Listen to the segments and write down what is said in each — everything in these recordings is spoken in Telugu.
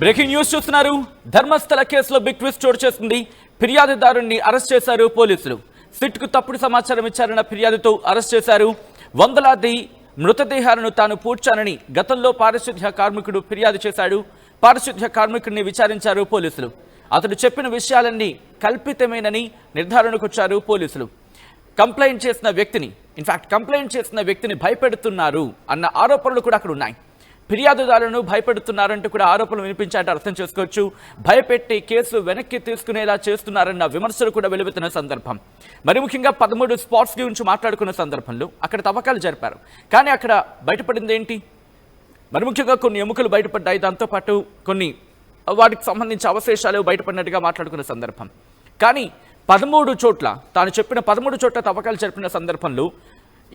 బ్రేకింగ్ న్యూస్ చూస్తున్నారు. ధర్మస్థల కేసులో బిగ్ ట్విస్ట్ చోటు చేస్తుంది. ఫిర్యాదుదారుణ్ణి అరెస్ట్ చేశారు పోలీసులు. సిట్కు తప్పుడు సమాచారం ఇచ్చారన్న ఫిర్యాదుతో అరెస్ట్ చేశారు. వందలాది మృతదేహాలను తాను పూడ్చానని గతంలో పారిశుద్ధ్య కార్మికుడు ఫిర్యాదు చేశాడు. పారిశుద్ధ్య కార్మికుడిని విచారించారు పోలీసులు. అతడు చెప్పిన విషయాలన్నీ కల్పితమేనని నిర్ధారణకు వచ్చారు పోలీసులు. కంప్లైంట్ చేసిన వ్యక్తిని భయపెడుతున్నారు అన్న ఆరోపణలు కూడా అక్కడ ఉన్నాయి. ఫిర్యాదుదారులను భయపెడుతున్నారంటూ కూడా ఆరోపణలు వినిపించాలంటే అర్థం చేసుకోవచ్చు. భయపెట్టి కేసు వెనక్కి తీసుకునేలా చేస్తున్నారన్న విమర్శలు కూడా వెలువెత్తిన సందర్భం. మరి ముఖ్యంగా 13 స్పాట్స్ గురించి మాట్లాడుకున్న సందర్భంలో అక్కడ తవ్వకాలు జరిపారు. కానీ అక్కడ బయటపడింది ఏంటి? మరి ముఖ్యంగా కొన్ని ఎముకలు బయటపడ్డాయి. దాంతోపాటు కొన్ని వాటికి సంబంధించి అవశేషాలు బయటపడినట్టుగా మాట్లాడుకున్న సందర్భం. కానీ 13 చోట్ల తాను చెప్పిన 13 చోట్ల తవ్వకాలు జరిపిన సందర్భంలో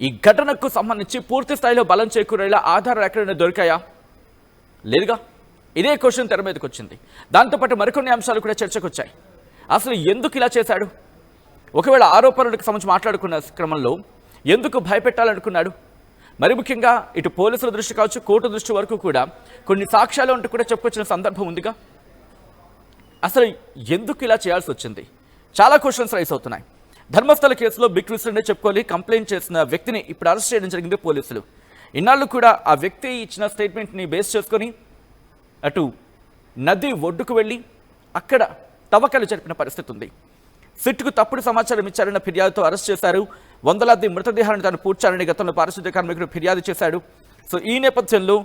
ఈ ఘటనకు సంబంధించి పూర్తి స్థాయిలో బలం చేకూరేలా ఆధారాలు ఎక్కడైనా దొరికాయా? లేదుగా. ఇదే క్వశ్చన్ తెర మీదకి వచ్చింది. దాంతోపాటు మరికొన్ని అంశాలు కూడా చర్చకు వచ్చాయి. అసలు ఎందుకు ఇలా చేశాడు? ఒకవేళ ఆరోపణలకు సంబంధించి మాట్లాడుకున్న క్రమంలో ఎందుకు భయపెట్టాలనుకున్నాడు? మరి ముఖ్యంగా ఇటు పోలీసుల దృష్టి కావచ్చు, కోర్టు దృష్టి వరకు కూడా కొన్ని సాక్ష్యాలు అంటూ కూడా చెప్పుకొచ్చిన సందర్భం ఉందిగా. అసలు ఎందుకు ఇలా చేయాల్సి వచ్చింది? చాలా క్వశ్చన్స్ రైస్ అవుతున్నాయి. ధర్మస్థల కేసులో బిగ్ ట్విస్ట్ అనే చెప్పుకోవాలి. కంప్లైంట్ చేసిన వ్యక్తిని ఇప్పుడు అరెస్ట్ చేయడం జరిగింది పోలీసులు. ఇన్నాళ్ళు కూడా ఆ వ్యక్తి ఇచ్చిన స్టేట్మెంట్ని బేస్ చేసుకొని అటు నది ఒడ్డుకు వెళ్ళి అక్కడ తవ్వకాలు జరిపిన పరిస్థితి ఉంది. సిట్కు తప్పుడు సమాచారం ఇచ్చారన్న ఫిర్యాదుతో అరెస్ట్ చేశారు. వందలాది మృతదేహాలను తాను పూడ్చారని గతంలో పారిశుద్ధ్య కార్మికుడు ఫిర్యాదు చేశాడు. సో ఈ నేపథ్యంలో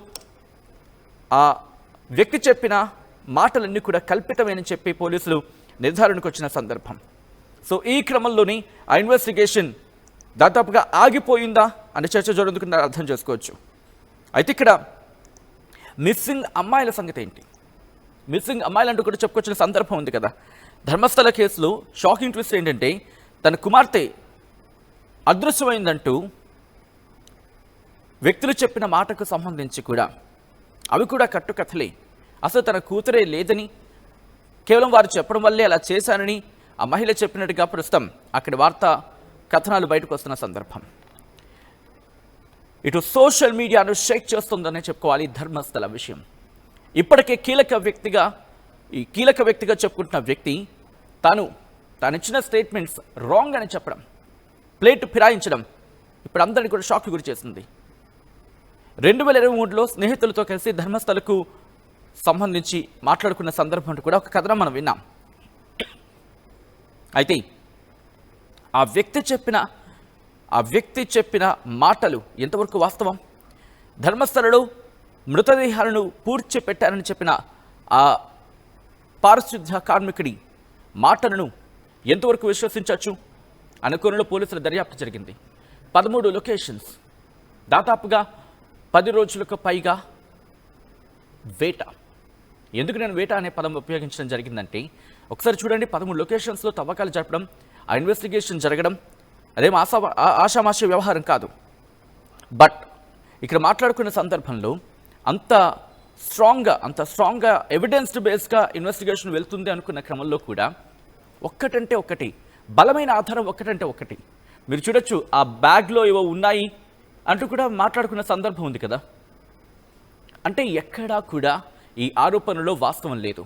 ఆ వ్యక్తి చెప్పిన మాటలన్నీ కూడా కల్పితమేనని చెప్పి పోలీసులు నిర్ధారణకు వచ్చిన సందర్భం. సో ఈ క్రమంలోని ఆ ఇన్వెస్టిగేషన్ దాదాపుగా ఆగిపోయిందా అనే చర్చ జరుగుతున్న అర్థం చేసుకోవచ్చు. అయితే ఇక్కడ మిస్సింగ్ అమ్మాయిల సంగతి ఏంటి? మిస్సింగ్ అమ్మాయిలు అంటూ కూడా చెప్పుకొచ్చిన సందర్భం ఉంది కదా. ధర్మస్థల కేసులో షాకింగ్ ట్విస్ట్ ఏంటంటే తన కుమార్తె అదృశ్యమైందంటూ వ్యక్తులు చెప్పిన మాటకు సంబంధించి కూడా అవి కూడా కట్టుకథలే. అసలు తన కూతురే లేదని, కేవలం వారు చెప్పడం వల్లే అలా చేశానని ఆ మహిళ చెప్పినట్టుగా ప్రస్తుతం అక్కడి వార్తా కథనాలు బయటకు వస్తున్న సందర్భం. ఇటు సోషల్ మీడియాను షేక్ చేస్తుందనే చెప్పుకోవాలి ధర్మస్థల విషయం. ఇప్పటికే కీలక వ్యక్తిగా చెప్పుకుంటున్న వ్యక్తి తాను ఇచ్చిన స్టేట్మెంట్స్ రాంగ్ అని చెప్పడం, ప్లేట్ ఫిరాయించడం ఇప్పుడు అందరినీ కూడా షాక్కి గురి చేసింది. 2023లో స్నేహితులతో కలిసి ధర్మస్థలకు సంబంధించి మాట్లాడుకున్న సందర్భం కూడా ఒక కథనం మనం విన్నాం. అయితే ఆ వ్యక్తి చెప్పిన మాటలు ఎంతవరకు వాస్తవం? ధర్మస్థలలో మృతదేహాలను పూడ్చిపెట్టారని చెప్పిన ఆ పారిశుద్ధ్య కార్మికుడి మాటలను ఎంతవరకు విశ్వసించవచ్చు అనే కోణంలో పోలీసుల దర్యాప్తు జరిగింది. 13 లొకేషన్స్, దాదాపుగా 10 రోజులకు పైగా వేట. ఎందుకు నేను వేట అనే పదం ఉపయోగించడం జరిగిందంటే ఒకసారి చూడండి, 13 లొకేషన్స్లో తవ్వకాలు జరపడం, ఆ ఇన్వెస్టిగేషన్ జరగడం అదేం ఆషామాషి వ్యవహారం కాదు. బట్ ఇక్కడ మాట్లాడుకున్న సందర్భంలో అంత స్ట్రాంగ్గా ఎవిడెన్స్ బేస్డ్గా ఇన్వెస్టిగేషన్ వెళ్తుంది అనుకున్న క్రమంలో కూడా ఒక్కటంటే ఒకటి బలమైన ఆధారం ఒకటి మీరు చూడొచ్చు. ఆ బ్యాగ్లో ఏవో ఉన్నాయి అంటూ కూడా మాట్లాడుకున్న సందర్భం ఉంది కదా. అంటే ఎక్కడా కూడా ఈ ఆరోపణలో వాస్తవం లేదు.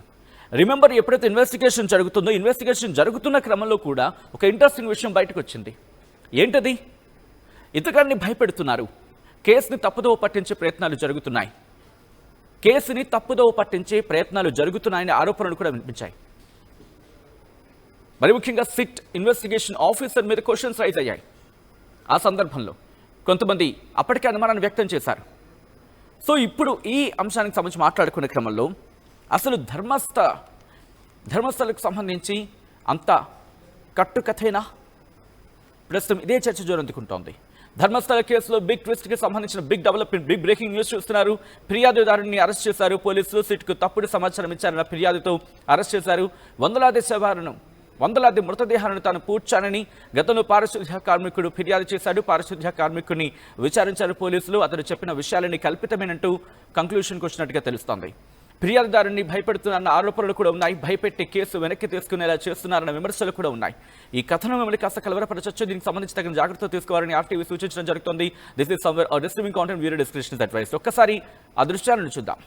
రిమెంబర్, ఎప్పుడైతే ఇన్వెస్టిగేషన్ జరుగుతుందో ఇన్వెస్టిగేషన్ జరుగుతున్న క్రమంలో కూడా ఒక ఇంట్రెస్టింగ్ విషయం బయటకు వచ్చింది. ఏంటది? ఇతగాన్ని భయపెడుతున్నారు, కేసుని తప్పుదోవ పట్టించే ప్రయత్నాలు జరుగుతున్నాయని ఆరోపణలు కూడా వినిపించాయి. మరి ముఖ్యంగా సిట్ ఇన్వెస్టిగేషన్ ఆఫీసర్ మీద క్వశ్చన్స్ రైజ్ అయ్యాయి. ఆ సందర్భంలో కొంతమంది అప్పటికే అనుమానాన్ని వ్యక్తం చేశారు. సో ఇప్పుడు ఈ అంశానికి సంబంధించి మాట్లాడుకునే క్రమంలో అసలు ధర్మస్థలకు సంబంధించి అంత కట్టుకథేనా? ప్రస్తుతం ఇదే చర్చ జోరందుకుంటోంది. ధర్మస్థల కేసులో బిగ్ ట్విస్ట్కి సంబంధించిన big development, big breaking news చూస్తున్నారు. ఫిర్యాదుదారుని అరెస్ట్ చేశారు పోలీసులు. సిట్కు తప్పుడు సమాచారం ఇచ్చారన్న ఫిర్యాదుతో అరెస్ట్ చేశారు. వందలాది మృతదేహాలను తాను పూడ్చానని గతంలో పారిశుద్ధ్య కార్మికుడు ఫిర్యాదు చేశాడు. పారిశుద్ధ్య కార్మికుడిని విచారించారు పోలీసులు. అతను చెప్పిన విషయాలని కల్పితమేనంటూ కంక్లూషన్కి వచ్చినట్టుగా తెలుస్తోంది. ఫిర్యాదుదారుని భయపెడుతున్న ఆరోపణలు కూడా ఉన్నాయి. భయపెట్టి కేసు వెనక్కి తీసుకునేలా చేస్తున్నారన్న విమర్శలు కూడా ఉన్నాయి. ఈ కథనం మిమ్మల్ని కాస్త కలవరపరచొచ్చు. దీనికి సంబంధించి తగిన జాగ్రత్తలు తీసుకోవాలని ఆర్టీవీ సూచించడం జరుగుతుంది. This is somewhere disturbing content, viewer discretion advice. ఒక్కసారి ఆ దృశ్యాలను చూద్దాం.